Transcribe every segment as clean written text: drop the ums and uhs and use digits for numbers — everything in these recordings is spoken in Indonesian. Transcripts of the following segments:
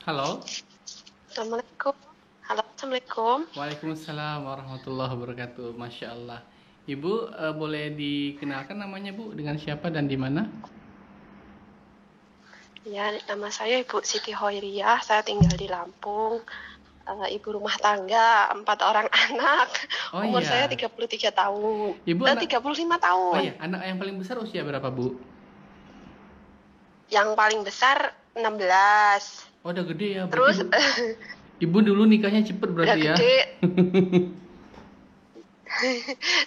Halo. Assalamualaikum. Halo, Assalamualaikum. Waalaikumsalam warahmatullahi wabarakatuh. Masya Allah. Ibu, boleh dikenalkan namanya Bu dengan siapa dan di mana? Ya, nama saya Ibu Siti Hoiriyah. Saya tinggal di Lampung. Ibu rumah tangga, 4 orang anak. Oh Umur saya iya, 33 tahun. Ibu anak. 35 Oh tahun. iya, anak yang paling besar usia berapa Bu? Yang paling besar 16. Oh udah gede ya, berarti Terus Ibu dulu nikahnya cepet udah berarti ya? gede.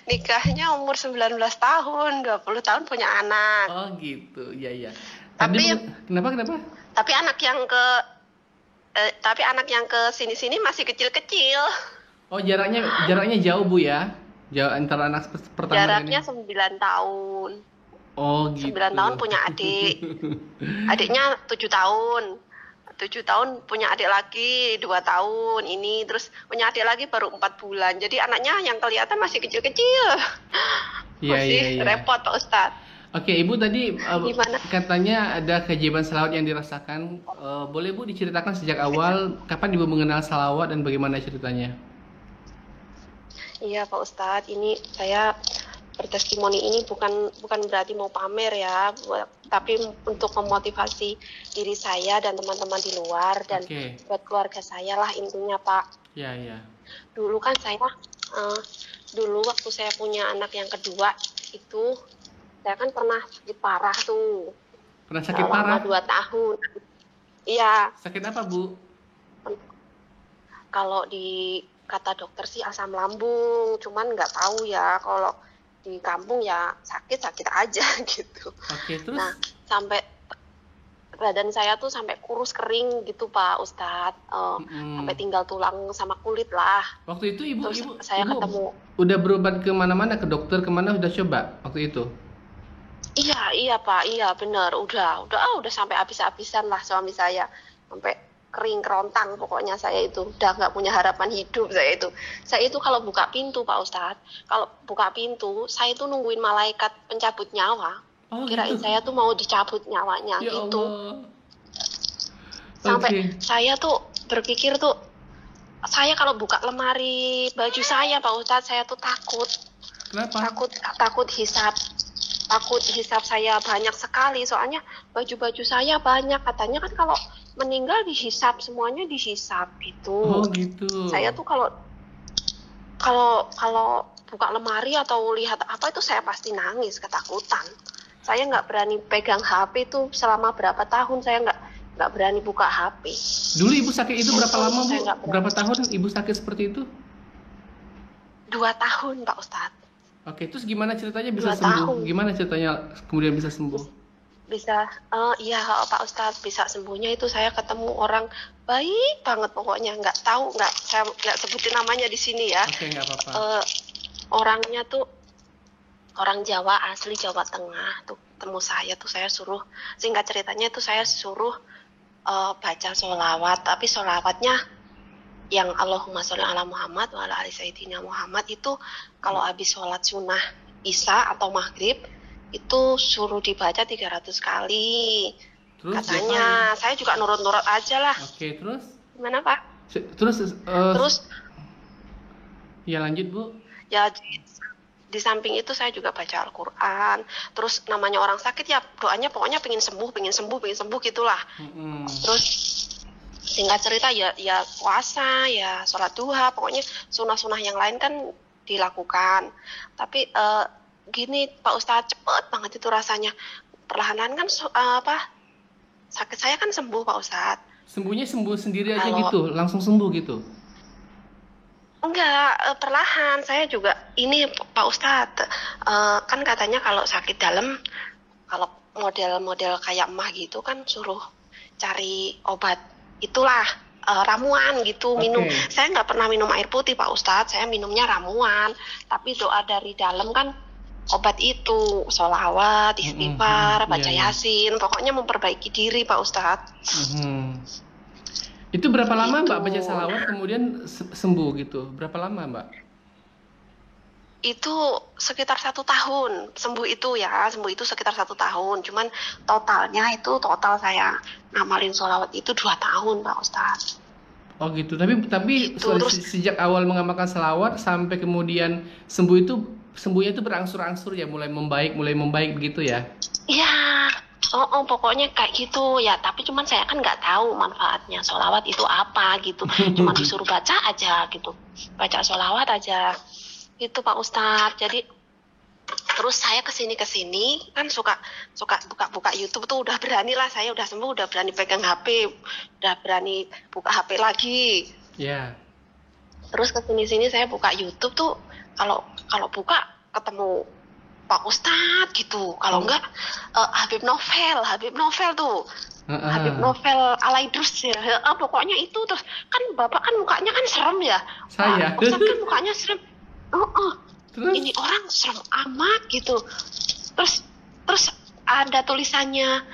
Nikahnya umur 19 tahun, 20 tahun punya anak. Oh gitu, iya iya. Tadi Tapi kenapa kenapa? tapi anak yang ke tapi anak yang ke sini-sini masih kecil-kecil. Oh jaraknya jauh Bu ya? Jauh antara anak pertama dengan Jaraknya ini. 9 tahun. Oh 9 gitu. tahun punya adik. Adiknya 7 tahun. 7 tahun punya adik lagi 2 tahun ini. Terus punya adik lagi baru 4 bulan. Jadi anaknya yang kelihatan masih kecil-kecil. Iya iya Masih iya. repot Pak Ustadz. Oke, Ibu tadi Gimana? katanya ada keajaiban salawat yang dirasakan. Boleh Bu diceritakan sejak awal kapan Ibu mengenal salawat dan bagaimana ceritanya? Iya Pak Ustadz, ini saya bertestimoni ini bukan berarti mau pamer ya, tapi untuk memotivasi diri saya dan teman-teman di luar dan Oke, buat keluarga saya lah intinya Pak. ya ya. Dulu kan eh, dulu waktu saya punya anak yang kedua itu saya kan pernah sakit parah tuh Pernah sakit selama parah? 2 tahun. Iya, Sakit apa Bu? kalau di kata dokter sih asam lambung, cuman nggak tahu ya kalau di kampung ya sakit-sakit aja gitu. Oke, Nah, terus? sampai badan saya tuh sampai kurus kering gitu Pak Ustadz. Sampai Mm-mm. tinggal tulang sama kulit lah. Waktu itu Ibu Terus Ibu saya Ibu ketemu. udah berobat ke mana-mana, ke dokter kemana udah coba waktu itu? Iya, iya Pak, iya bener. Udah sampai habis-habisan lah suami saya. Sampai kering kerontang pokoknya saya itu. Udah nggak punya harapan hidup saya itu. Saya itu kalau buka pintu Pak Ustadz, kalau buka pintu, saya itu nungguin malaikat pencabut nyawa. Oh Kirain gitu. saya tuh mau dicabut nyawanya Ya gitu. Allah. Sampai Oke. saya tuh berpikir tuh, saya kalau buka lemari baju saya Pak Ustadz, saya tuh takut. Kenapa? Takut takut hisap. Takut hisap saya banyak sekali, soalnya baju-baju saya banyak. Katanya kan kalau meninggal dihisap, semuanya dihisap Oh gitu. gitu. Saya tuh kalau kalau kalau buka lemari atau lihat apa itu saya pasti nangis ketakutan. Saya nggak berani pegang HP itu selama berapa tahun saya nggak berani buka HP. Dulu Ibu sakit itu berapa lama Bu? Saya nggak Berapa berani. tahun Ibu sakit seperti itu? 2 tahun Pak Ustadz. Oke, terus gimana ceritanya bisa dua sembuh? tahun Gimana ceritanya kemudian bisa sembuh? bisa iya Pak Ustadz, bisa sembuhnya itu saya ketemu orang baik banget pokoknya, saya nggak sebutin namanya di sini ya. Oke, nggak apa-apa. Orangnya tuh orang Jawa, asli Jawa Tengah tuh, temu saya tuh, saya suruh, singkat ceritanya itu saya suruh baca sholawat, tapi sholawatnya yang Allahumma sholli ala Muhammad wa ala ali sayyidina Muhammad itu kalau habis sholat sunnah Isya atau maghrib itu suruh dibaca 300 kali Terus katanya. diapain? Saya juga nurut-nurut aja lah. Oke, terus? Gimana Pak? Terus Terus ya lanjut Bu. ya di samping itu saya juga baca Al-Quran. Terus namanya orang sakit ya doanya pokoknya pengen sembuh, pengen sembuh, pengen sembuh gitulah. Mm-mm. Terus singkat cerita ya puasa, ya sholat duha, pokoknya sunah-sunah yang lain kan dilakukan. Tapi gini Pak Ustadz, cepet banget itu rasanya. Perlahan-lahan kan sakit saya kan sembuh Pak Ustadz. Sembuhnya sembuh sendiri aja Kalau gitu, langsung sembuh gitu. enggak, perlahan saya juga ini Pak Ustadz, kan katanya kalau sakit dalam, kalau model-model kayak emah gitu kan suruh cari obat itulah, ramuan gitu minum. Oke. Saya nggak pernah minum air putih Pak Ustadz, saya minumnya ramuan. Tapi doa dari dalam kan obat itu, sholawat, istighfar, baca Iya, iya. yasin, pokoknya memperbaiki diri Pak Ustadz. Mhm. Itu berapa lama Gitu. Mbak baca salawat kemudian sembuh gitu? Berapa lama Mbak? itu sekitar 1 tahun sembuh itu ya, sembuh itu sekitar 1 tahun. Cuman total saya ngamalin sholawat itu 2 tahun Pak Ustadz. Oh gitu. Tapi Gitu terus sejak awal mengamalkan selawat sampai kemudian sembuhnya itu berangsur-angsur ya, mulai membaik begitu ya. ya, pokoknya kayak gitu ya. Tapi cuman saya kan nggak tahu manfaatnya sholawat itu apa gitu. Cuman disuruh baca aja gitu, baca sholawat aja. Itu Pak Ustadz. Jadi terus saya kesini kan suka buka YouTube tuh udah berani lah, saya udah sembuh, udah berani pegang HP, udah berani buka HP lagi. Ya. Terus kesini saya buka YouTube tuh, kalau buka ketemu Pak Ustadz gitu, kalau enggak Habib Novel tuh. Habib Novel Alaidrus ya, pokoknya itu. Terus kan Bapak kan mukanya kan serem ya, Saya. Pak Ustadz kan mukanya serem. Terus? Ini orang serem amat gitu. Terus ada tulisannya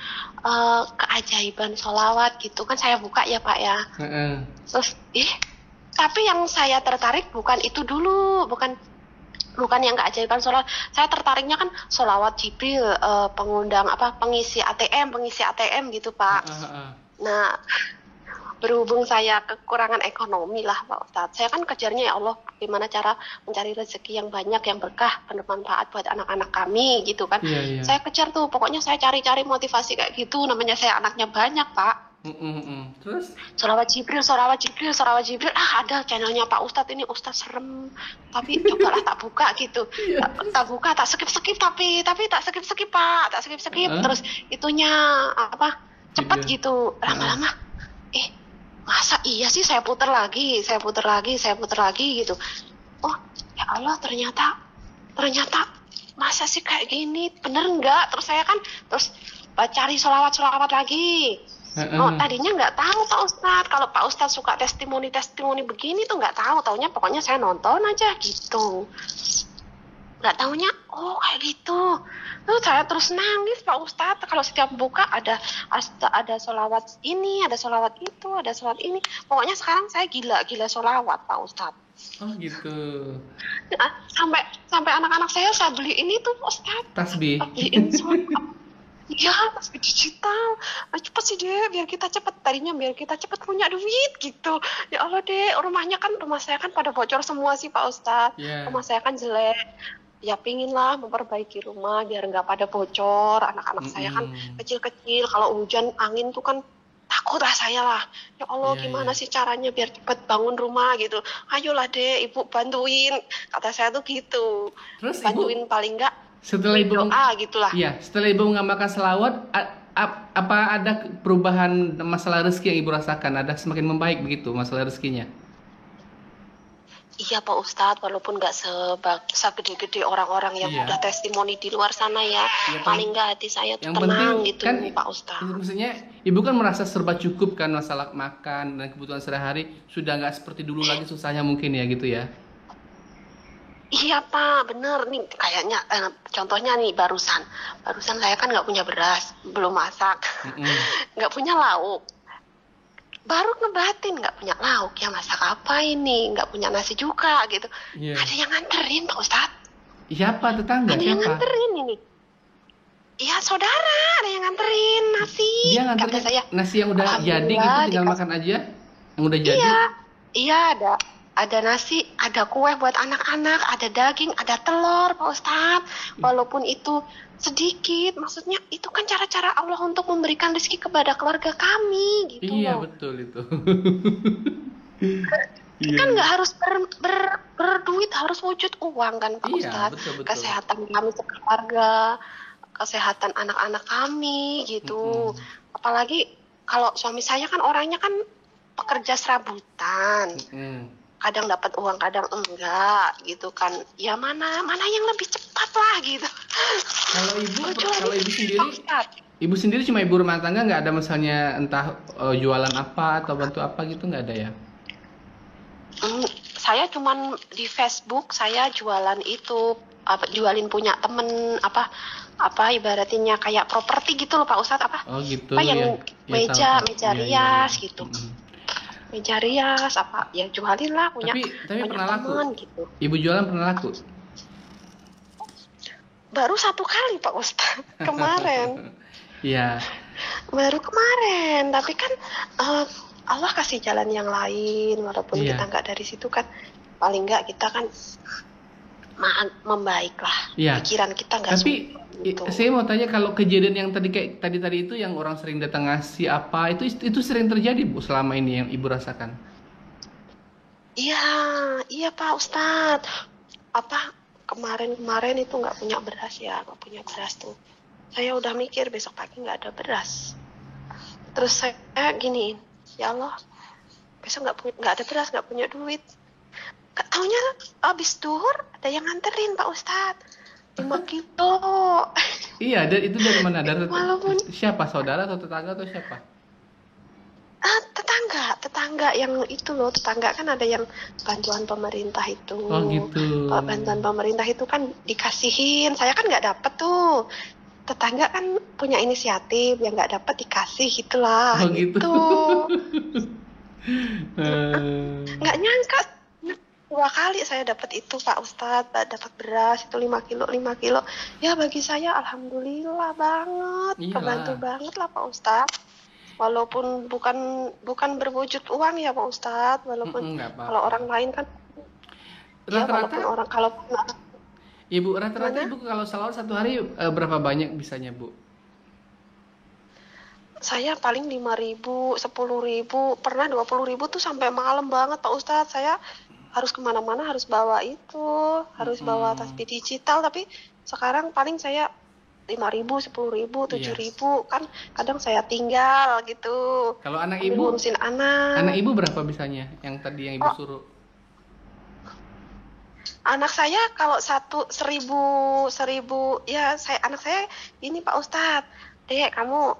keajaiban sholawat gitu kan, saya buka ya Pak ya. Terus tapi yang saya tertarik bukan itu dulu, bukan yang keajaiban sholawat. Saya tertariknya kan sholawat Jibril, pengisi ATM gitu Pak. Nah, berhubung saya kekurangan ekonomi lah Pak Ustadz, saya kan kejarnya ya Allah gimana cara mencari rezeki yang banyak, yang berkah, bermanfaat buat anak-anak kami gitu kan. Iya. Saya kejar tuh, pokoknya saya cari-cari motivasi kayak gitu, namanya saya anaknya banyak Pak. Terus? Sholawat Jibril, ada channelnya Pak Ustadz, ini Ustadz serem, tapi cobalah tak buka gitu. Tak buka, tak skip tapi tak skip Pak, tak skip. Terus itunya cepat gitu, lama-lama masa iya sih, saya putar lagi gitu. Oh ya Allah, ternyata masa sih kayak gini, bener nggak? Terus saya kan cari sholawat lagi. Tadinya nggak tahu Pak Ustadz, kalau Pak Ustadz suka testimoni begini tuh nggak tahu, taunya pokoknya saya nonton aja gitu. Nggak taunya kayak gitu. Tuh saya terus nangis Pak Ustadz, kalau setiap buka ada sholawat ini, ada sholawat itu, ada sholawat ini. Pokoknya sekarang saya gila sholawat Pak Ustadz. Oh gitu. Sampai anak-anak saya beli ini tuh Ustadz. Tasbih. Beliin sholawat. Iya, tasbih digital. Cepet sih deh, biar kita cepet punya duit gitu. Ya Allah deh, rumah saya kan pada bocor semua sih Pak Ustadz. Yeah. Rumah saya kan jelek. Ya pinginlah memperbaiki rumah biar nggak pada bocor. Anak-anak saya kan kecil-kecil, kalau hujan angin tuh kan takut lah saya lah. Ya Allah, gimana sih caranya biar cepet bangun rumah gitu. Ayolah deh Ibu bantuin, kata saya tuh gitu. Terus bantuin Ibu, paling nggak setelah Ibu gitulah. Iya, setelah Ibu mengamalkan selawat, apa ada perubahan masalah rezeki yang Ibu rasakan? Ada semakin membaik begitu masalah rezekinya? Iya Pak Ustadz, walaupun nggak segede-gede orang-orang yang udah testimoni di luar sana ya, paling nggak hati saya tuh tenang gitu kan, Pak Ustadz. Maksudnya Ibu kan merasa serba cukup kan, masalah makan dan kebutuhan sehari-hari sudah nggak seperti dulu lagi susahnya mungkin ya gitu ya? Iya Pak, bener nih kayaknya contohnya nih barusan saya kan nggak punya beras, belum masak, nggak punya lauk. Baru ngebatin nggak punya lauk, ya masak apa ini, nggak punya nasi juga gitu. Ada yang nganterin Pak Ustadz. Siapa? Tetangga? Ada yang nganterin ini. Iya saudara, ada yang nganterin nasi. Dia nganterin saya, nasi yang udah jadi gitu, tinggal makan aja, yang udah jadi. Iya ada nasi, ada kue buat anak-anak, ada daging, ada telur Pak Ustadz. Walaupun itu sedikit, maksudnya itu kan cara-cara Allah untuk memberikan rezeki kepada keluarga kami gitu. Iya betul itu. Kan nggak harus berduit, harus wujud uang kan Pak Ustadz. Betul. Kesehatan kami sekeluarga, kesehatan anak-anak kami gitu. Apalagi kalau suami saya kan orangnya kan pekerja serabutan. Kadang dapat uang, kadang enggak gitu kan. Ya mana yang lebih cepat lah gitu. Ibu sendiri cuma ibu rumah tangga, nggak ada misalnya entah jualan apa atau bantu apa gitu, nggak ada ya? Saya cuman di Facebook saya jualan itu, jualin punya temen apa ibaratnya kayak properti gitu loh Pak Ustadz, Oh gitu. yang meja rias gitu. Meja rias ya jualin lah, punya tapi pernah laku teman gitu. Ibu jualan pernah laku? baru 1 kali Pak Ustadz kemarin. Iya, Baru kemarin, tapi kan eh, Allah kasih jalan yang lain, walaupun iya. kita nggak dari situ kan, paling nggak kita kan membaik lah, Iya. pikiran kita nggak Tapi gitu. saya mau tanya kalau kejadian yang tadi kayak tadi itu yang orang sering datang ngasih apa itu sering terjadi Bu selama ini yang Ibu rasakan? Iya, iya Pak Ustadz. Apa kemarin itu nggak punya beras ya, nggak punya beras tuh. Saya udah mikir besok pagi nggak ada beras. Terus saya gini, ya Allah, besok nggak ada beras, nggak punya duit. Gak taunya abis duhur ada yang nganterin Pak Ustadz 5 kilo. Iya, dan itu dari mana? Dari Walaupun siapa? Saudara atau tetangga atau siapa? tetangga yang itu loh, tetangga kan ada yang bantuan pemerintah itu. Oh gitu. Kalau bantuan pemerintah itu kan dikasihin, saya kan nggak dapet tuh. Tetangga kan punya inisiatif, yang nggak dapet dikasih gitulah. Oh gitu. Nggak nyangka 2 kali saya dapat itu Pak Ustadz, dapat beras itu 5 kilo. Ya bagi saya alhamdulillah banget, Iyalah. kebantu banget lah Pak Ustadz. Walaupun bukan berwujud uang ya Pak Ustadz, walaupun nggak apa-apa. kalau orang lain kan, ya walaupun Rata-rata, orang kalau Ibu rata-rata Gimana? Ibu kalau salawat satu hari berapa banyak bisanya Bu? saya paling 5.000, 10.000, pernah 20.000 tuh sampai malam banget Pak Ustadz. Saya harus kemana-mana harus bawa itu, harus bawa tasbih digital. Tapi sekarang paling saya 5.000, 10.000, 7.000 kan kadang saya tinggal gitu. Kalau anak Sambil Ibu, ngurusin anak. anak Ibu berapa bisanya yang tadi yang Ibu suruh? Anak saya kalau 1.000 ya anak saya ini Pak Ustadz, Dek kamu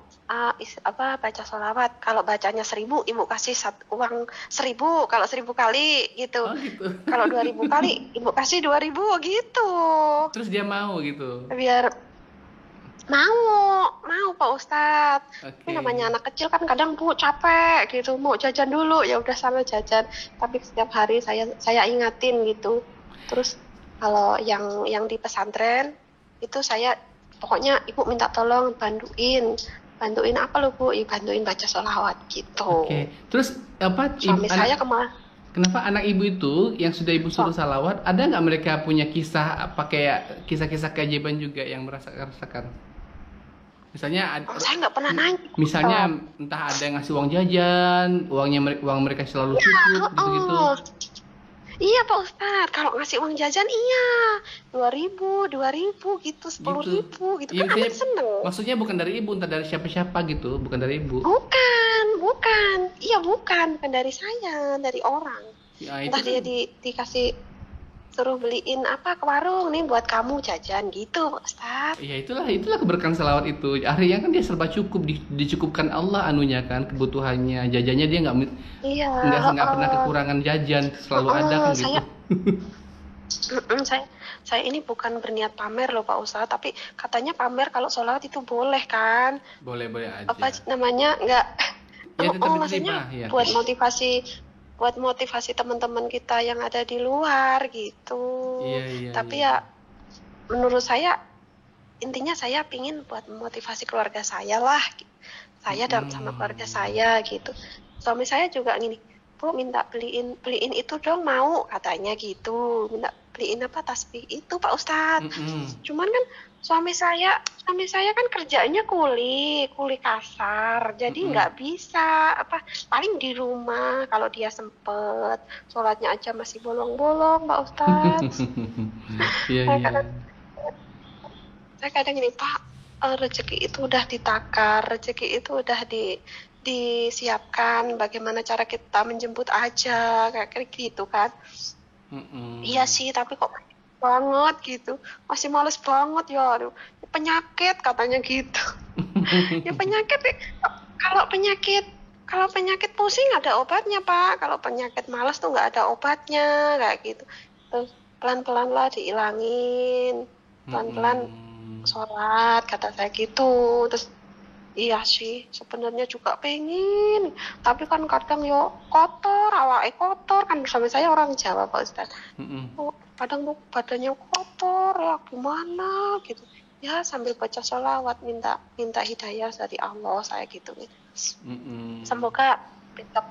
baca sholawat, kalau bacanya 1.000 ibu kasih uang 1.000, kalau 1.000 kali gitu. Oh gitu. Kalau 2.000 kali ibu kasih 2.000 gitu. Terus dia mau gitu. Biar mau Pak Ustadz. Oke. Ini namanya anak kecil kan kadang Bu capek gitu, mau jajan dulu ya udah sana jajan. Tapi setiap hari saya ingatin gitu. Terus kalau yang di pesantren itu saya pokoknya ibu minta tolong bantuin apa lo Bu? Ya, bantuin baca sholawat gitu. Oke. Terus apa? Suami saya Kenapa anak Ibu itu yang sudah Ibu suruh salawat, ada nggak mereka punya kisah apa kayak kisah-kisah keajaiban juga yang merasakan? Misalnya saya nggak pernah nanya. misalnya entah ada yang ngasih uang jajan, uang mereka selalu cukup gitu-gitu. Iya Pak Ustadz, kalau ngasih uang jajan iya 2.000 gitu, 10.000 gitu Iya, kan anak seneng. maksudnya bukan dari Ibu, entah dari siapa-siapa gitu, bukan dari Ibu. Bukan dari saya, dari orang. Ya, Entah dia dikasih suruh beliin apa ke warung nih buat kamu jajan gitu Pak Ustadz. Ya itulah keberkahan salawat itu. Akhirnya kan dia serba cukup, dicukupkan Allah anunya kan, kebutuhannya, jajannya dia nggak pernah kekurangan jajan, selalu ada kan gitu. Saya ini bukan berniat pamer loh Pak Ustadz, tapi katanya pamer kalau sholawat itu boleh kan? Boleh aja. Apa namanya nggak? Ya, tetap maksudnya ya. buat motivasi teman-teman kita yang ada di luar gitu. Iya, tapi ya menurut saya intinya saya pingin buat memotivasi keluarga saya lah. Saya sama keluarga saya gitu. Suami saya juga gini, Bu minta beliin itu dong mau katanya gitu. Minta beliin apa tasbih itu Pak Ustadz. Cuman kan suami saya kan kerjanya kuli kasar, jadi nggak bisa paling di rumah kalau dia sempet, sholatnya aja masih bolong-bolong Pak Ustadz. Saya kadang gini Pak, rezeki itu udah ditakar, rezeki itu udah disiapkan, bagaimana cara kita menjemput aja kayak gitu kan. Iya sih, tapi kok banget gitu, masih males banget ya, aduh penyakit katanya gitu. Ya penyakit, kalau penyakit pusing ada obatnya Pak, kalau penyakit malas tuh nggak ada obatnya kayak gitu. Terus pelan-pelan lah dihilangin, pelan-pelan sholat kata saya gitu. Terus Iya sih, sebenarnya juga pengen, tapi kan kadang yo kotor, awake kotor kan, suami saya orang Jawa Pak Ustaz. Kadang tuh badannya kotor ya gimana gitu. Ya sambil baca sholawat minta hidayah dari Allah saya gitu. Semoga kita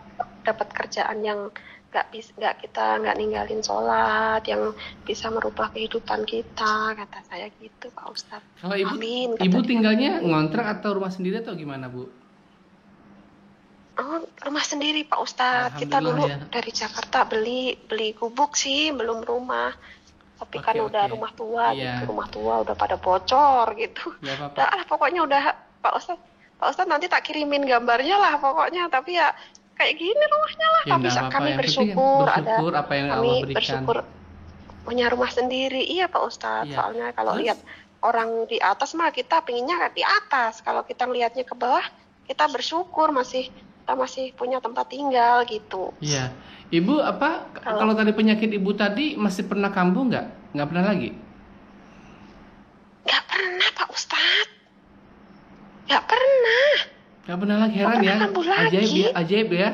dapat kerjaan yang nggak ninggalin sholat, yang bisa merubah kehidupan kita, kata saya gitu Pak Ustadz. Kalau ibu tinggalnya ngontrak atau rumah sendiri atau gimana Bu? Oh, rumah sendiri Pak Ustadz. Kita dulu dari Jakarta beli gubuk sih, belum rumah. Tapi kan udah rumah tua gitu, rumah tua udah pada bocor gitu. Pokoknya udah Pak Ustadz nanti tak kirimin gambarnya lah pokoknya, tapi ya kayak gini rumahnya lah. Ya, kami bersyukur ada apa yang kami Allah berikan. Bersyukur punya rumah sendiri. Iya Pak Ustadz. Ya. Soalnya kalau lihat orang di atas mah kita pengennya di atas. Kalau kita lihatnya ke bawah, kita bersyukur kita masih punya tempat tinggal gitu. Iya. Ibu kalau tadi penyakit ibu tadi masih pernah kambuh nggak? Nggak pernah lagi? Nggak pernah Pak Ustadz. Nggak pernah. Nggak pernah lagi, heran ya. Ajaib ya.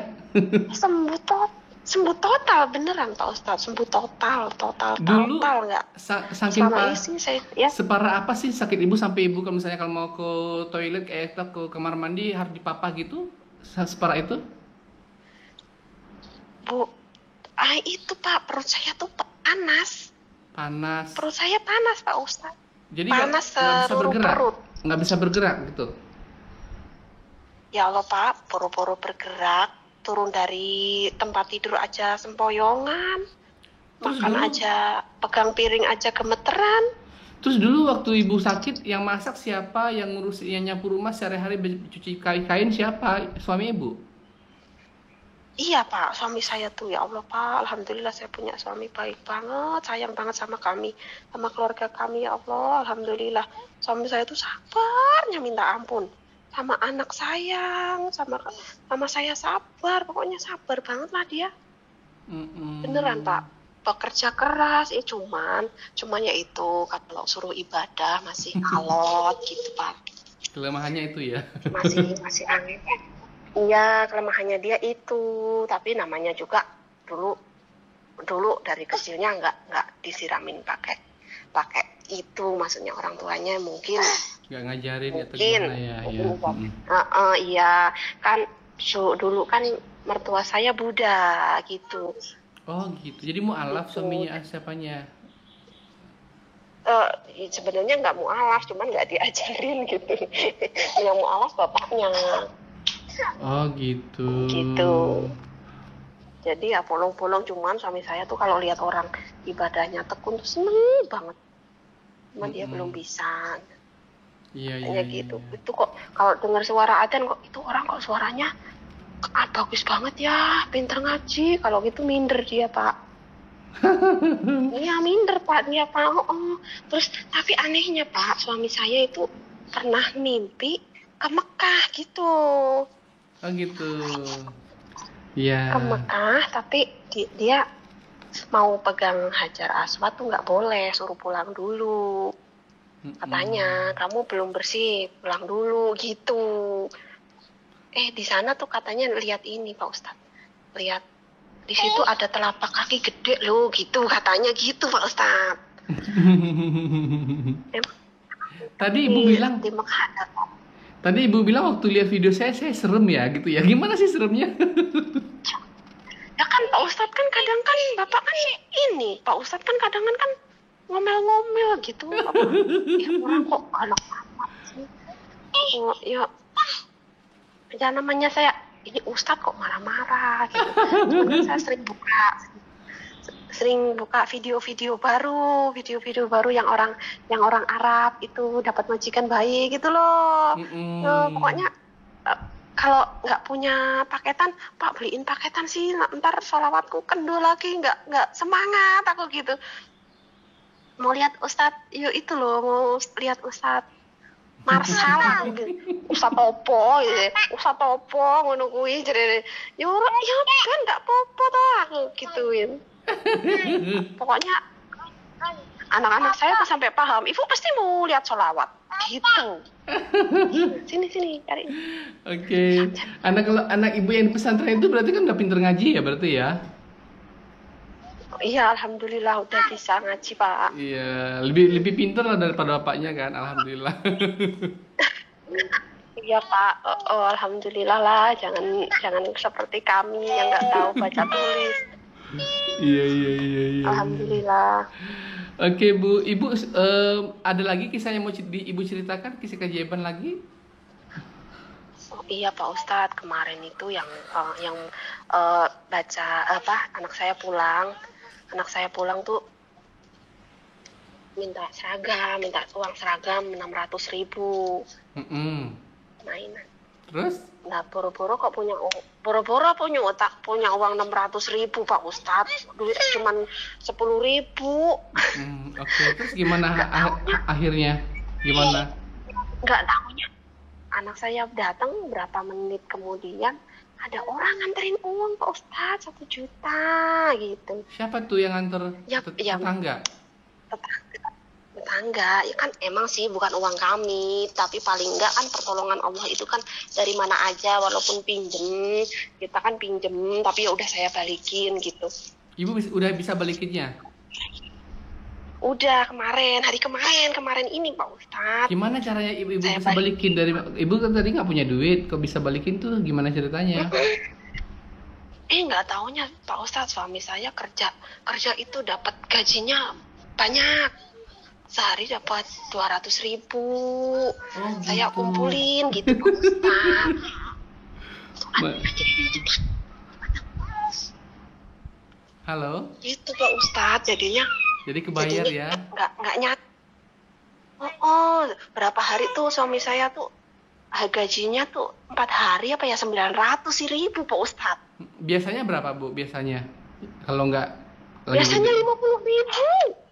Sembuh total beneran Pak Ustadz, sembuh total dulu nggak. Saking separah apa sih sakit ibu sampai ibu kalau misalnya kalau mau ke toilet ke kamar mandi harus dipapah gitu, separah itu? Bu, itu Pak, perut saya tuh panas. Perut saya panas Pak Ustadz. Jadi panas seluruh perut. Nggak bisa bergerak gitu? Ya Allah Pak, poro-poro bergerak, turun dari tempat tidur aja sempoyongan, makan aja, pegang piring aja gemeteran. Terus dulu waktu ibu sakit, yang masak siapa, yang ngurus, yang nyapu rumah sehari-hari cuci kain siapa? Suami ibu? Iya Pak, suami saya tuh, ya Allah Pak, alhamdulillah saya punya suami baik banget, sayang banget sama kami, sama keluarga kami, ya Allah, alhamdulillah. Suami saya tuh sabarnya minta ampun, sama anak sayang, sama saya sabar, pokoknya sabar banget lah dia. Beneran Pak, bekerja keras, cuman ya itu kalau suruh ibadah masih alot gitu Pak. Kelemahannya itu ya? Masih aneh. Iya, kelemahannya dia itu, tapi namanya juga dulu dari kecilnya nggak disiramin pakai itu, maksudnya orang tuanya mungkin nggak ngajarin mungkin iya kan dulu kan mertua saya Buddha gitu. Oh gitu, jadi mu'alaf suaminya siapanya? Sebenarnya nggak mu'alaf, cuman nggak diajarin gitu. Yang mu'alaf bapaknya. Oh gitu. Jadi ya bolong-bolong, cuman suami saya tuh kalau lihat orang ibadahnya tekun tuh seneng banget. Cuman dia belum bisa. Iya. Gitu. Itu kok kalau dengar suara adzan kok itu orang kok suaranya bagus banget ya, pinter ngaji. Kalau gitu minder dia Pak. Iya minder Pak dia Pak. Terus tapi anehnya Pak, suami saya itu pernah mimpi ke Mekah gitu. Oh gitu. Iya. Ke Mekah, tapi dia mau pegang Hajar Aswad tuh nggak boleh, suruh pulang dulu. Katanya kamu belum bersih, pulang dulu gitu. Di sana tuh katanya lihat ini Pak Ustadz, lihat di situ ada telapak kaki gede loh gitu, katanya gitu Pak Ustadz. Tadi ibu bilang waktu lihat video saya serem ya gitu ya. Gimana sih seremnya? Ya kan Pak Ustadz kan kadang kan Bapak kan ini, Pak Ustadz kan kadang kan ngomel-ngomel gitu. Ya orang kok galak amat sih. Ya namanya saya ini Ustadz kok marah-marah gitu. Cuman saya sering buka video-video baru yang orang Arab itu dapat majikan baik gitu loh. Pokoknya kalau nggak punya paketan, Pak beliin paketan sih, ntar sholawatku kendor lagi, nggak semangat aku gitu. Mau lihat Ustadz, yuk itu loh, mau lihat Ustadz Marsala gitu. Ustadz Topo ngono kuwi jare. Ya kan nggak popo toh aku gituin. Pokoknya anak-anak saya tuh sampai paham, ibu pasti mau lihat sholawat gitu. Sini cari. Oke. Anak ibu yang di pesantren itu berarti kan udah pinter ngaji ya berarti ya? Iya, alhamdulillah udah bisa ngaji, Pak. Iya, lebih pinter lah daripada bapaknya kan, alhamdulillah. Iya, Pak. Alhamdulillah lah, jangan seperti kami yang nggak tahu baca tulis. Iya. Alhamdulillah. Oke Bu, Ibu ada lagi kisah yang mau Ibu ceritakan, kisah keajaiban lagi? Oh iya Pak Ustadz, kemarin itu yang baca anak saya pulang tuh minta uang seragam 600.000 mainan. Terus? Nah boro-boro punya uang 600.000 Pak Ustadz, duit cuman 10.000. Oke, terus gimana akhirnya? Gimana? Nggak tahunya anak saya datang berapa menit kemudian ada orang nganterin uang Pak Ustadz 1 juta gitu. Siapa tuh yang nganter? Tetangga? Tetangga, ya kan emang sih bukan uang kami, tapi paling enggak kan pertolongan Allah itu kan dari mana aja, walaupun pinjem, kita kan pinjem, tapi ya udah saya balikin gitu. Ibu udah bisa balikinnya? Udah hari kemarin ini Pak Ustadz. Gimana caranya ibu bisa balikin dari ibu kan tadi nggak punya duit, kok bisa balikin tuh gimana ceritanya? Nggak taunya Pak Ustadz, suami saya kerja itu dapat gajinya banyak. Sehari dapat 200.000. Saya gitu. kumpulin gitu Pak Ustadz. Halo? Gitu Pak Ustadz, jadinya. Jadi kebayar ya? Nggak nyat. Berapa hari tuh suami saya tuh gajinya tuh 4 hari apa ya 900.000 Pak Ustadz. Biasanya berapa Bu? Biasanya? Kalau nggak biasanya 50.000.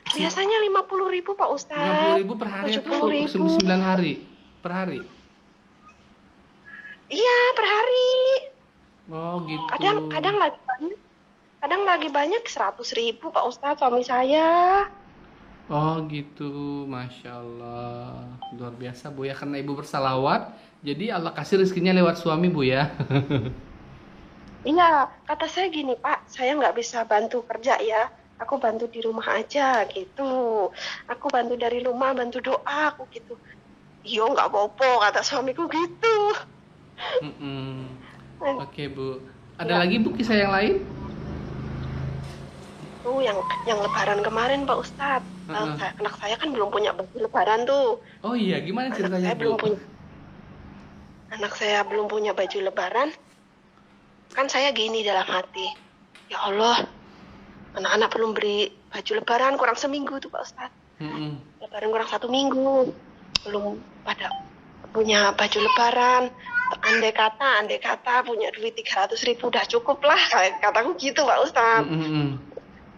Biasanya 50.000 Pak Ustadz. 50.000 per hari atau 9 hari? Per hari? Iya, per hari. Oh gitu. Kadang lagi banyak 100.000 Pak Ustadz suami saya. Oh gitu, Masya Allah. Luar biasa Bu ya, karena Ibu bersalawat, jadi Allah kasih rezekinya lewat suami Bu ya. Iya, kata saya gini Pak, saya nggak bisa bantu kerja ya. Aku bantu di rumah aja gitu. Aku bantu dari rumah, bantu doa aku gitu. Iya nggak apa-apa kata suamiku gitu. Oke Bu. Ada lagi Bu kisah yang lain? Tuh yang Lebaran kemarin Pak Ustadz. Anak saya kan belum punya baju Lebaran tuh. Oh iya, gimana ceritanya Bu? Anak saya belum punya baju Lebaran. Kan saya gini dalam hati, ya Allah, anak-anak belum beri baju Lebaran kurang seminggu tuh Pak Ustadz. Lebaran kurang 1 minggu, belum pada punya baju Lebaran. Andai kata punya duit 300.000 udah cukup lah, kataku gitu Pak Ustadz.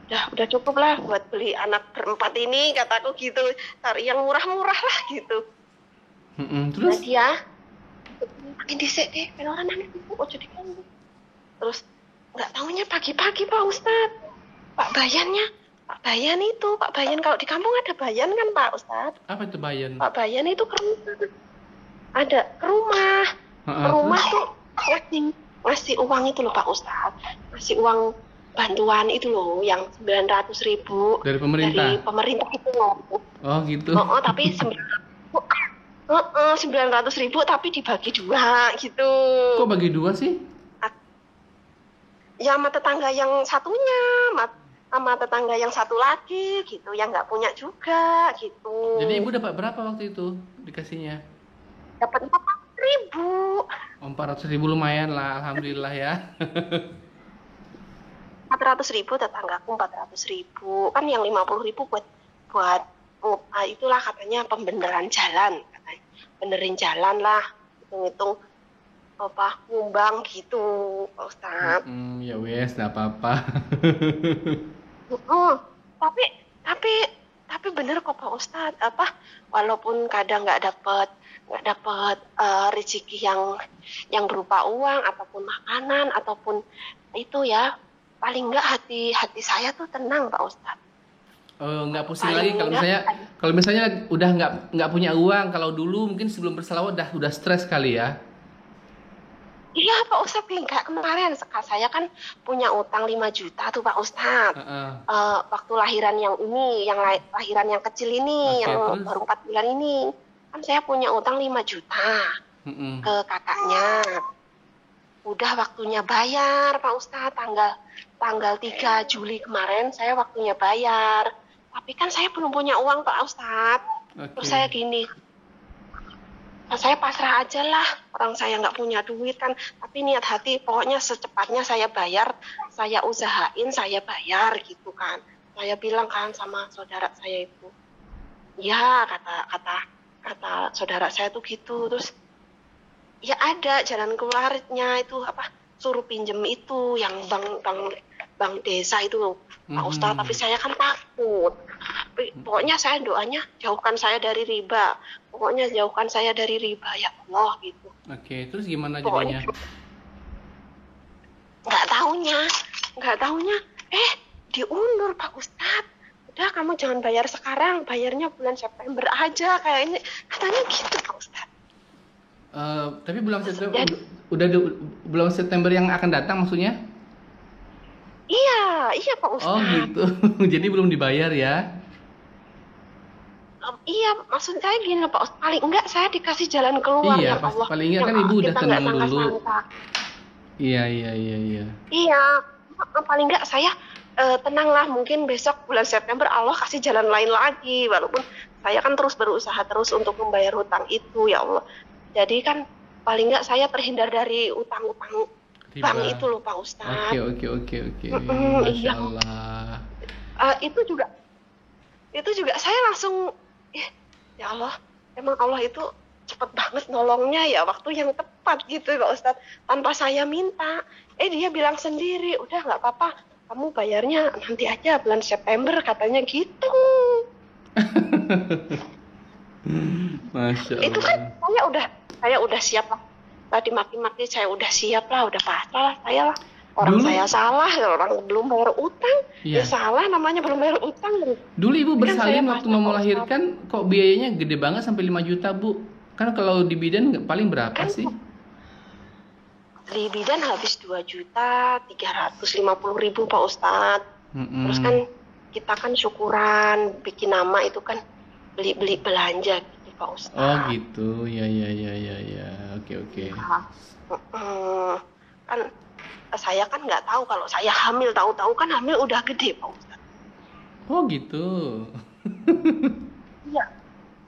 Udah cukup lah buat beli anak berempat ini, kataku gitu. Cari yang murah-murah lah gitu. Terus? Nah dia makin disek deh, orang anak itu kok jadi ganggu. Terus nggak taunya pagi-pagi Pak Ustadz, Pak Bayan kalau di kampung ada Bayan kan Pak Ustadz. Apa itu Bayan? Pak Bayan itu ke rumah. Ke rumah tuh ngasih uang itu loh Pak Ustadz. Ngasih uang bantuan itu loh yang 900.000 dari pemerintah. Dari pemerintah itu loh. Oh gitu. Tapi 900.000 tapi dibagi 2 gitu. Kok bagi 2 sih? Ya sama tetangga yang satunya, sama tetangga yang satu lagi gitu, yang nggak punya juga gitu. Jadi Ibu dapat berapa waktu itu dikasihnya? Dapat 400.000. 400.000 lumayan lah, alhamdulillah ya. 400.000 tetanggaku 400.000 kan yang 50.000 buat itulah katanya pembeneran jalan, katanya benerin jalan lah, hitung-hitung ngumbang gitu Pak Ustadz. Ya wes, nggak apa-apa. Tapi bener kok Pak Ustadz, walaupun kadang nggak dapet rezeki yang berupa uang ataupun makanan ataupun itu ya, paling nggak hati saya tuh tenang Pak Ustadz. Nggak pusing lagi kalau misalnya Kalau misalnya udah nggak punya uang, kalau dulu mungkin sebelum berselawat udah stres kali ya. Iya Pak Ustadz, kayak kemarin saya kan punya utang 5 juta tuh Pak Ustadz. Waktu lahiran yang ini, yang lahiran yang kecil ini, yang terus? Baru 4 bulan ini, kan saya punya utang 5 juta ke kakaknya. Udah waktunya bayar Pak Ustadz, tanggal 3 Juli kemarin saya waktunya bayar. Tapi kan saya belum punya uang Pak Ustadz. Terus saya gini, saya pasrah aja lah, orang saya nggak punya duit kan, tapi niat hati pokoknya secepatnya saya bayar, saya usahain saya bayar gitu kan. Saya bilang kan sama saudara saya itu, ya kata saudara saya tuh gitu. Terus ya ada jalan keluarnya itu apa, suruh pinjem itu yang bank desa itu Pak Ustadz, tapi saya kan takut. Pokoknya saya doanya jauhkan saya dari riba. Pokoknya jauhkan saya dari riba ya Allah gitu. Oke, terus gimana jadinya? Nggak taunya diundur Pak Ustadz. Udah kamu jangan bayar sekarang, bayarnya bulan September aja kayaknya, katanya gitu Pak Ustadz. Tapi bulan September bulan September yang akan datang maksudnya? Iya Pak Ustadz. Oh gitu. Jadi belum dibayar ya? Iya, maksud saya gini Pak Ustadz, paling enggak saya dikasih jalan keluar ya Allah. Paling enggak kan ibu udah tenang dulu. Iya. Iya, paling enggak saya tenanglah, mungkin besok bulan September Allah kasih jalan lain lagi, walaupun saya kan terus berusaha terus untuk membayar hutang itu ya Allah. Jadi kan paling enggak saya terhindar dari utang-utang bank itu loh Pak Ustadz. Oke. Masya Allah. Itu juga saya langsung ya Allah, emang Allah itu cepet banget nolongnya ya, waktu yang tepat gitu Pak Ustadz, tanpa saya minta. Dia bilang sendiri, udah nggak apa-apa, kamu bayarnya nanti aja bulan September, katanya gitu. Masya Allah. Itu kan saya udah siap lah. Tadi maki-maki saya udah siap lah, udah pasrah lah saya lah. Orang dulu, saya salah, orang belum bayar utang. Ya salah namanya, belum bayar utang. Dulu ibu bersalin waktu mau melahirkan, kok biayanya gede banget sampai 5 juta bu? Kan kalau di bidan paling berapa kan, sih? Di bidan habis 2.350.000 Pak Ustadz. Terus kan kita kan syukuran, bikin nama itu kan beli belanja gitu Pak Ustadz. Oh gitu, ya. Oke. Kan saya kan nggak tahu kalau saya hamil, tahu-tahu kan hamil udah gede Pak Ustadz. Oh gitu. Iya,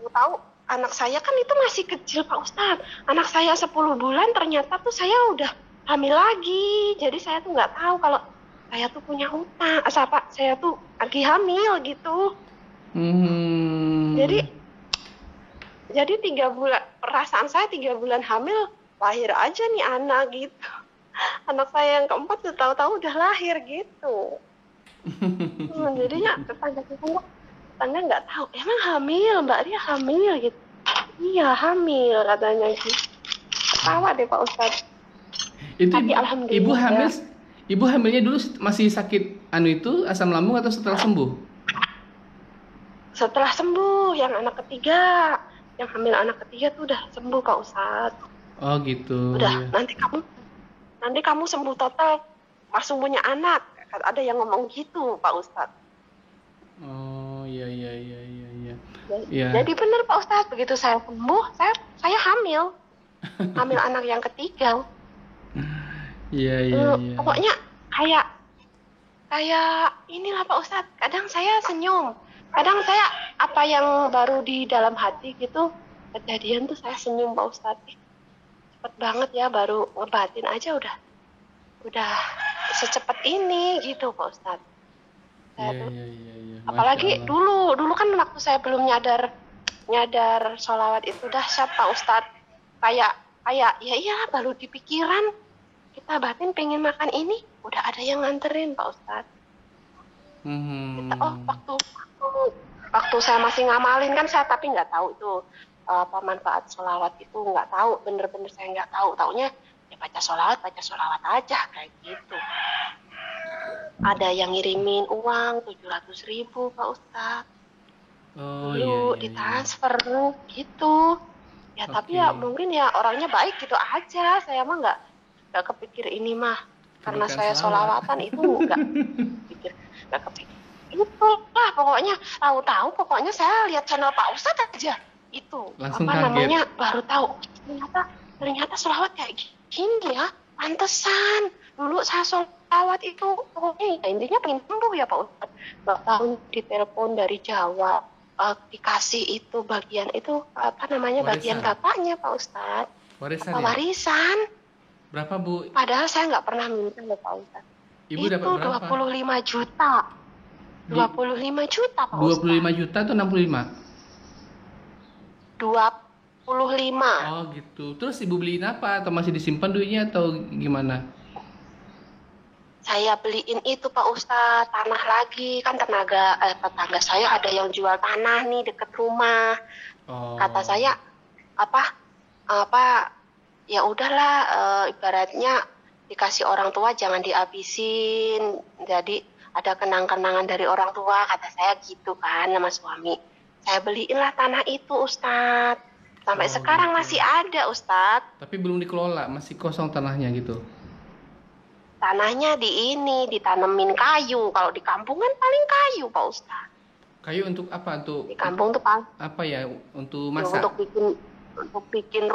tahu anak saya kan itu masih kecil Pak Ustadz. Anak saya 10 bulan ternyata tuh saya udah hamil lagi. Jadi saya tuh nggak tahu kalau saya tuh punya hutang. Saya tuh lagi hamil gitu. Jadi 3 bulan, perasaan saya 3 bulan hamil, lahir aja nih anak gitu. Anak saya yang keempat tahu-tahu udah lahir gitu. Jadinya tetangga nggak tahu, emang hamil Mbak Ria hamil gitu. Iya hamil katanya gitu. Ketawa deh Pak Ustadz. Tapi alhamdulillah. Ibu hamilnya dulu masih sakit itu asam lambung atau setelah sembuh? Setelah sembuh, yang anak ketiga, yang hamil anak ketiga tuh udah sembuh Pak Ustadz. Oh gitu. Udah, ya. Nanti kamu sembuh total, langsung punya anak. Ada yang ngomong gitu, Pak Ustadz. Oh, iya. Jadi benar Pak Ustadz, begitu saya sembuh, saya hamil. Hamil anak yang ketiga. Iya. Pokoknya kayak inilah Pak Ustadz. Kadang saya senyum. Kadang saya apa yang baru di dalam hati gitu, kejadian tuh saya senyum Pak Ustadz. Cepet banget ya, baru ngebatin aja udah secepat ini gitu Pak Ustadz. Iya. Apalagi dulu kan waktu saya belum nyadar sholawat itu dahsyat Pak Ustadz. Kayak ya iyalah, baru di pikiran kita batin pengen makan ini, udah ada yang nganterin Pak Ustadz. Kita waktu saya masih ngamalin kan, saya tapi nggak tahu itu apa manfaat sholawat itu, nggak tahu, bener-bener saya nggak tahu. Taunya ya baca sholawat aja kayak gitu. Ada yang ngirimin uang 700.000 Pak Ustadz. Oh dulu iya. ditransfer gitu. Ya tapi ya mungkin ya orangnya baik gitu aja. Saya mah nggak kepikir ini mah karena Keberkahan saya selawat. sholawatan itu nggak kepikir itulah pokoknya tahu-tahu pokoknya saya lihat channel Pak Ustadz aja itu Langsung apa kaget. namanya baru tahu ternyata sholawat kayak gini ya, pantesan dulu saya sholawat itu pokoknya ya, intinya pengen sembuh ya Pak Ustadz. Nggak tahu ditelepon dari Jawa, dikasih itu bagian itu apa namanya Warisan. Bagian bapaknya Pak Ustadz. Warisan apa, ya? Warisan. Berapa Bu? Padahal saya nggak pernah minta loh Pak Ustadz. Ibu Itu dapat berapa? 25 juta. 25 juta Pak 25 Ustadz. juta atau 65? 25. Oh gitu. Terus ibu beliin apa? Atau masih disimpan duitnya atau gimana? Saya beliin itu Pak Ustadz, tanah lagi. Kan tetangga saya ada yang jual tanah nih deket rumah. Oh. Kata saya, apa ya udahlah, ibaratnya dikasih orang tua jangan dihabisin. Jadi ada kenang-kenangan dari orang tua, kata saya gitu kan sama suami. Saya beliin lah tanah itu Ustadz. Sampai sekarang gitu. masih ada Ustadz. Tapi belum dikelola, masih kosong tanahnya gitu. Tanahnya ditanemin kayu. Kalau di kampung kan paling kayu Pak Ustadz. Kayu untuk apa? Untuk di kampung tuh apa ya? Untuk masak? Untuk bikin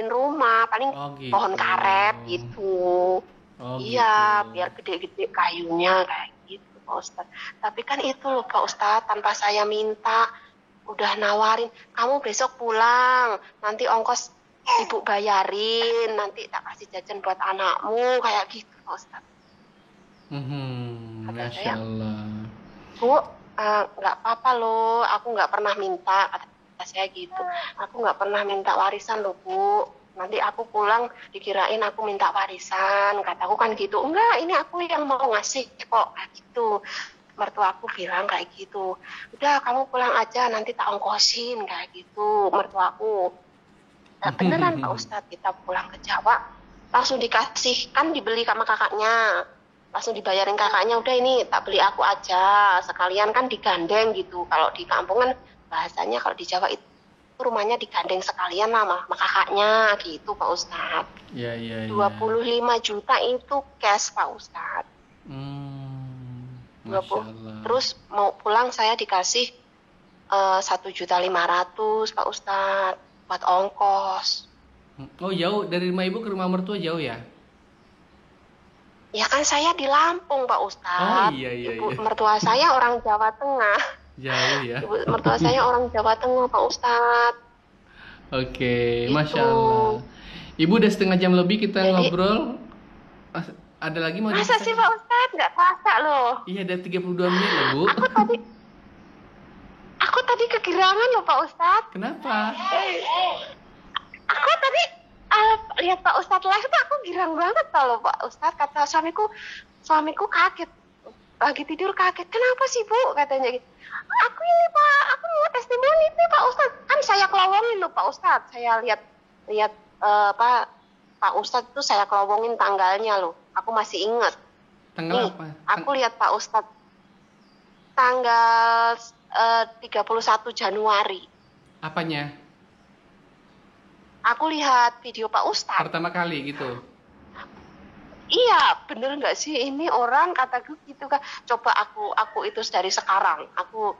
rumah paling gitu. pohon karet gitu. Iya, gitu. biar gede-gede kayunya kayak gitu Pak Ustadz. Tapi kan itu loh Pak Ustadz, tanpa saya minta udah nawarin, kamu besok pulang, nanti ongkos ibu bayarin, nanti tak kasih jajan buat anakmu, kayak gitu Pak Ustadz. Masya Allah. Bu, nggak apa-apa loh, aku nggak pernah minta, kata saya gitu. Aku nggak pernah minta warisan loh Bu. Nanti aku pulang dikirain aku minta warisan, kataku kan gitu. Enggak, ini aku yang mau ngasih kok, kayak gitu. Mertua aku bilang kayak gitu. Udah kamu pulang aja, nanti tak ongkosin kayak gitu mertua aku. Nah, beneran Pak Ustadz, kita pulang ke Jawa langsung dikasih, kan dibeli sama kakaknya, langsung dibayarin kakaknya, udah ini tak beli aku aja sekalian, kan digandeng gitu. Kalau di kampung kan bahasanya, kalau di Jawa itu rumahnya digandeng sekalian lah sama kakaknya gitu Pak Ustadz. Iya. 25 juta itu cash Pak Ustadz. Masya Allah. Terus mau pulang saya dikasih 1.500.000 Pak Ustadz buat ongkos. Oh jauh dari rumah ibu ke rumah mertua jauh ya? Ya kan saya di Lampung Pak Ustadz. Oh iya. Ibu mertua saya orang Jawa Tengah. Jauh ya? Ibu mertua saya orang Jawa Tengah Pak Ustadz. Oke, Gitu. Masya Allah. Ibu udah setengah jam lebih kita ngobrol. Ada lagi mau Masa sih Pak Ustadz? Nggak terasa loh. Iya, ada 32 menit loh Bu. Aku tadi kegirangan loh Pak Ustadz. Kenapa? Aku tadi lihat Pak Ustadz live tuh aku girang banget loh Pak Ustadz. Kata suamiku kaget, lagi tidur kaget. Kenapa sih Bu? Katanya gitu. Aku ini Pak, aku mau testimoni nih Pak Ustadz. Kan saya kelowongin loh Pak Ustadz. Saya lihat Pak Ustadz itu saya kelowongin tanggalnya loh. Aku masih ingat. Tanggal apa? Aku lihat Pak Ustadz tanggal 31 Januari. Apanya? Aku lihat video Pak Ustadz. Pertama kali gitu. Iya, bener nggak sih ini orang kataku gitu kan. Coba aku itu dari sekarang. Aku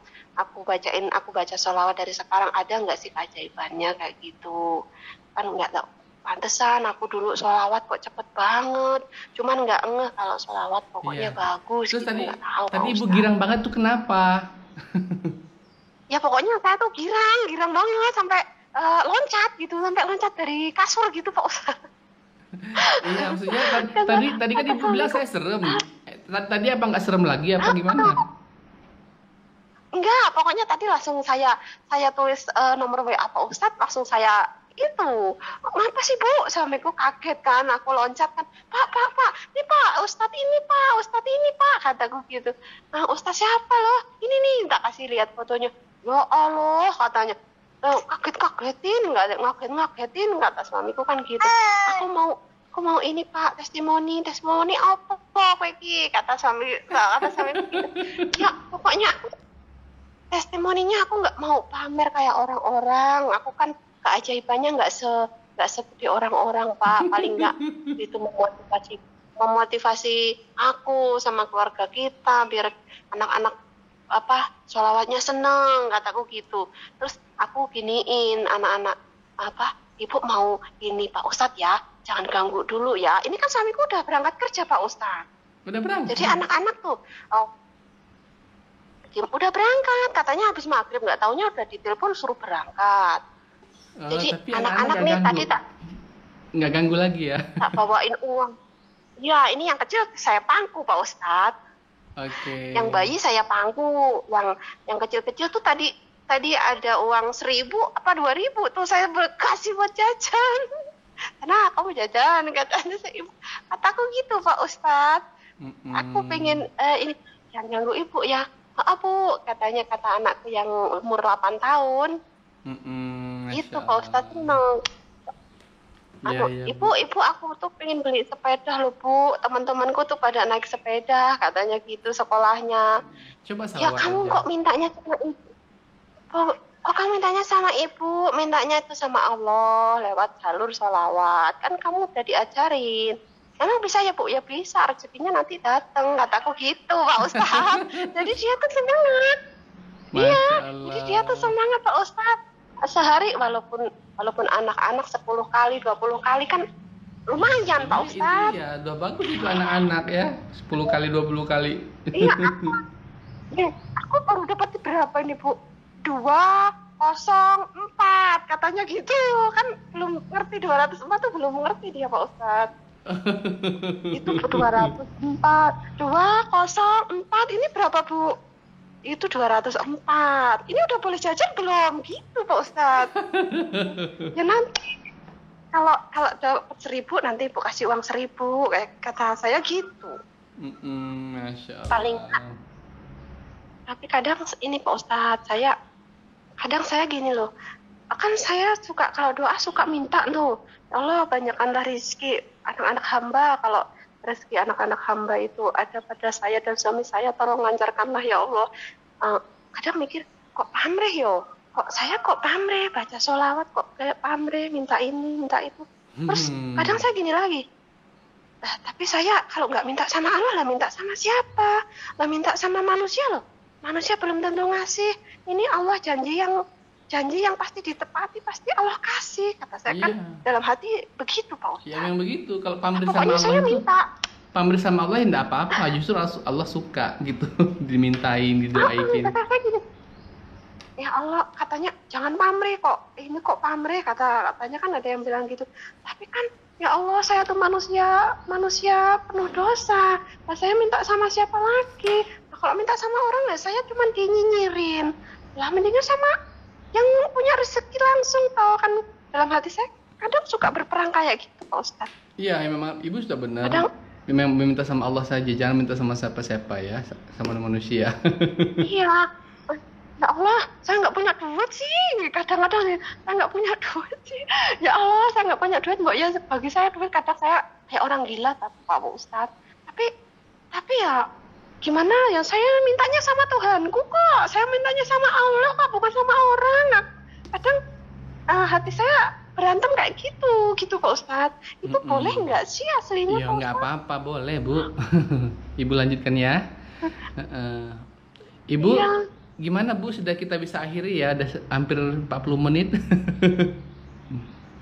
baca sholawat dari sekarang, ada nggak sih keajaibannya kayak gitu? Kan nggak tahu. Pantesan aku dulu sholawat kok cepet banget. Cuman nggak ngeh kalau sholawat pokoknya bagus. Terus gitu, tadi ibu girang banget tuh kenapa? Ya pokoknya saya tuh girang banget sampai loncat dari kasur gitu Pak Ustadz. Iya, maksudnya tadi kan ibu bilang saya serem. Tadi apa nggak serem lagi apa gimana? Enggak, pokoknya tadi langsung saya tulis nomor WA Pak Ustadz, langsung saya itu. Kenapa sih Bu? Suamiku kaget kan, aku loncat kan. Pak, ini Pak Ustadz ini Pak, kataku gitu. Nah, Ustadz siapa loh? Ini nih, tak kasih lihat fotonya. Ya Allah, katanya. Ngagetin, kata suamiku kan gitu. Aku mau ini Pak, testimoni apa kok iki, kata suamiku gitu. Ya, pokoknya testimoninya aku nggak mau pamer kayak orang-orang. Aku kan keajaibannya nggak seperti orang-orang, Pak. Paling nggak itu memotivasi aku sama keluarga kita biar anak-anak sholawatnya seneng, kataku gitu. Terus aku giniin anak-anak ibu mau ini Pak Ustadz ya, jangan ganggu dulu ya. Ini kan suamiku udah berangkat kerja Pak Ustadz. Udah berangkat. Jadi anak-anak tuh udah berangkat, katanya habis maghrib, nggak taunya udah ditelepon suruh berangkat. Jadi anak-anak nih tadi nggak ganggu lagi ya? Tak bawain uang. Ya ini yang kecil saya pangku Pak Ustadz. Oke. Yang bayi saya pangku, yang kecil-kecil tuh tadi ada uang 1.000 apa 2.000 tuh saya kasih buat jajan. Karena kamu jajan, katanya kataku gitu Pak Ustadz. Aku pengen ini jangan ganggu ibu ya. Bu, katanya kata anakku yang umur 8 tahun. Itu Pak Ustadz seneng. Ibu aku tuh pengen beli sepeda loh Bu, teman-temanku tuh pada naik sepeda, katanya gitu sekolahnya. Coba ya kamu aja. Kok mintanya sama ibu? Kok kamu mintanya sama ibu? Mintanya itu sama Allah lewat jalur sholawat. Kan kamu udah diajarin. Emang bisa ya Bu? Ya bisa, rezekinya nanti datang, kataku gitu Pak Ustadz. Jadi dia tuh semangat. Iya, jadi dia tuh semangat Pak Ustadz. Sehari walaupun anak-anak 10 kali 20 kali kan lumayan Pak Ustadz. Iya, udah bagus itu anak-anak ya, 10 kali 20 kali. Iya, aku baru dapat berapa ini Bu? 204 katanya gitu. Kan belum ngerti 204 tuh belum ngerti dia Pak Ustadz. Itu 204 204 ini berapa Bu? Itu 204. Ini udah boleh jajan belum? Gitu Pak Ustadz. Ya nanti kalau dapat 1.000 nanti Ibu kasih uang 1.000 kayak kata saya gitu. Masya Allah. Paling tapi kadang ini Pak Ustadz, kadang saya gini loh. Kan saya suka kalau doa suka minta tuh. Ya Allah banyakkanlah rezeki anak-anak hamba, kalau rezeki anak-anak hamba itu ada pada saya dan suami saya, tolong lancarkanlah ya Allah. Kadang mikir kok pamrih yo, kok pamrih baca sholawat kok kayak pamrih minta ini minta itu. Terus kadang saya gini lagi, tapi saya kalau nggak minta sama Allah lah minta sama siapa? Lah minta sama manusia loh, manusia belum tentu ngasih. Ini Allah janji yang pasti ditepati, pasti Allah kasih, kata saya. Kan dalam hati begitu Pak Ustadz. Ya memang begitu, kalau pamrih sama Allah saya minta. Pamrih sama Allah ya enggak apa-apa, justru Allah suka gitu dimintain, didoain. Ya Allah, katanya jangan pamrih kok. Ini kok pamrih, katanya kan ada yang bilang gitu. Tapi kan ya Allah, saya tuh manusia penuh dosa. Nah, saya minta sama siapa lagi? Nah, kalau minta sama orang ya saya cuma dinyinyirin. Lah mendingan sama yang punya rezeki langsung, tau kan. Dalam hati saya kadang suka berperang kayak gitu Pak Ustadz. Iya, memang Ibu sudah benar. Kadang memang minta sama Allah saja, jangan minta sama siapa-siapa ya, sama manusia. Iya. Ya Allah, saya nggak punya duit sih. Kadang-kadang saya nggak punya duit sih. Ya Allah, saya nggak punya duit. Mbak ya, bagi saya duit kadang saya kayak orang gila, Pak Ustadz. Tapi ya gimana ya, saya mintanya sama Tuhanku kok. Saya mintanya sama Allah kok, bukan sama orang. Nah, kadang hati saya berantem kayak gitu Pak Ustadz. Itu boleh nggak sih aslinya? Ya nggak apa-apa, boleh Bu. Ibu lanjutkan ya. Ibu, gimana Bu? Sudah kita bisa akhiri ya, udah hampir 40 menit.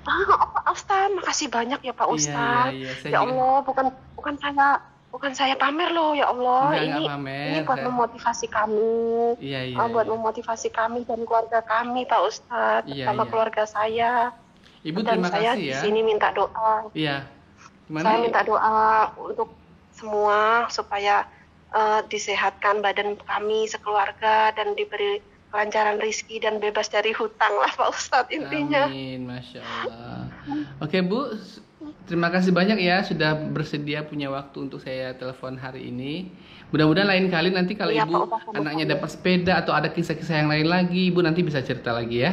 Pak Ustadz, makasih banyak ya Pak Ustadz. Ya Allah, bukan saya pamer loh ya Allah. Ini buat memotivasi kami. Buat memotivasi kami dan keluarga kami Pak Ustadz, sama keluarga saya. Ibu dan terima saya kasih ya. Di sini minta doa. Iya. Gimana saya minta doa untuk semua supaya disehatkan badan kami sekeluarga dan diberi kelancaran rezeki dan bebas dari hutang lah Pak Ustadz intinya. Amin, Masya Allah. Oke Bu, terima kasih banyak ya sudah bersedia punya waktu untuk saya telepon hari ini. Mudah-mudahan lain kali nanti kalau Ibu anaknya dapat sepeda atau ada kisah-kisah yang lain lagi, Ibu nanti bisa cerita lagi ya.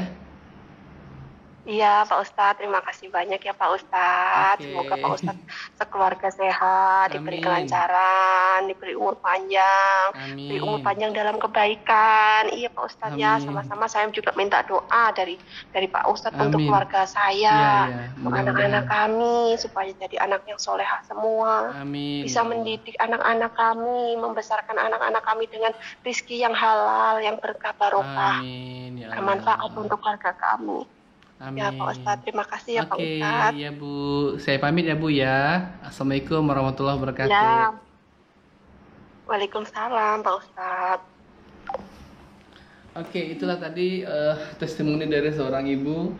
Iya Pak Ustadz, terima kasih banyak ya Pak Ustadz. Oke. Semoga Pak Ustadz sekeluarga sehat, diberi Amin. kelancaran, diberi umur panjang, diberi umur Amin. panjang dalam kebaikan. Iya Pak Ustadz ya, Amin. sama-sama saya juga minta doa dari Pak Ustadz untuk Amin. keluarga saya, Iya, iya. untuk Mudah-mudahan. anak-anak kami supaya jadi anak yang solehah semua. Amin. Bisa Ya Allah. mendidik anak-anak kami, membesarkan anak-anak kami dengan rizki yang halal, yang berkah barokah, Amin. Ya bermanfaat Allah. untuk keluarga kami. Amin. Ya Pak Ustadz, terima kasih ya Pak Oke, Ustadz. ya Bu. Saya pamit ya Bu ya. Assalamualaikum warahmatullahi wabarakatuh. Ya. Waalaikumsalam Pak Ustadz. Oke, itulah tadi testimoni dari seorang ibu.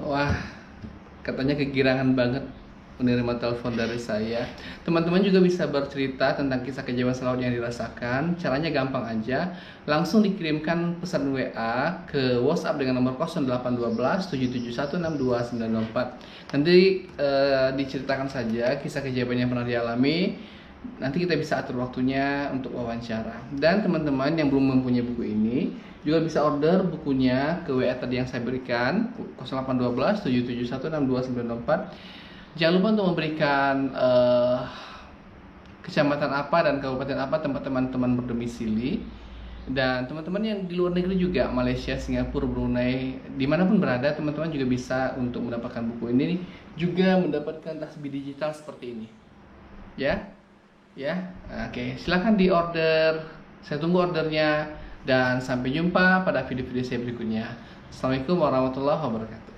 Wah, katanya kegirangan banget menerima telepon dari saya. Teman-teman juga bisa bercerita tentang kisah kejiwaan selawat yang dirasakan. Caranya gampang aja. Langsung dikirimkan pesan WA ke WhatsApp dengan nomor 0812 771 62904. Nanti diceritakan saja kisah kejiwaan yang pernah dialami. Nanti kita bisa atur waktunya untuk wawancara. Dan teman-teman yang belum mempunyai buku ini juga bisa order bukunya ke WA tadi yang saya berikan 0812 771 62904. Jangan lupa untuk memberikan kecamatan apa dan kabupaten apa tempat teman-teman berdomisili. Dan teman-teman yang di luar negeri juga, Malaysia, Singapura, Brunei, dimanapun berada, teman-teman juga bisa untuk mendapatkan buku ini, juga mendapatkan tasbih digital seperti ini. Ya, oke, silakan di order. Saya tunggu ordernya dan sampai jumpa pada video-video saya berikutnya. Assalamualaikum warahmatullahi wabarakatuh.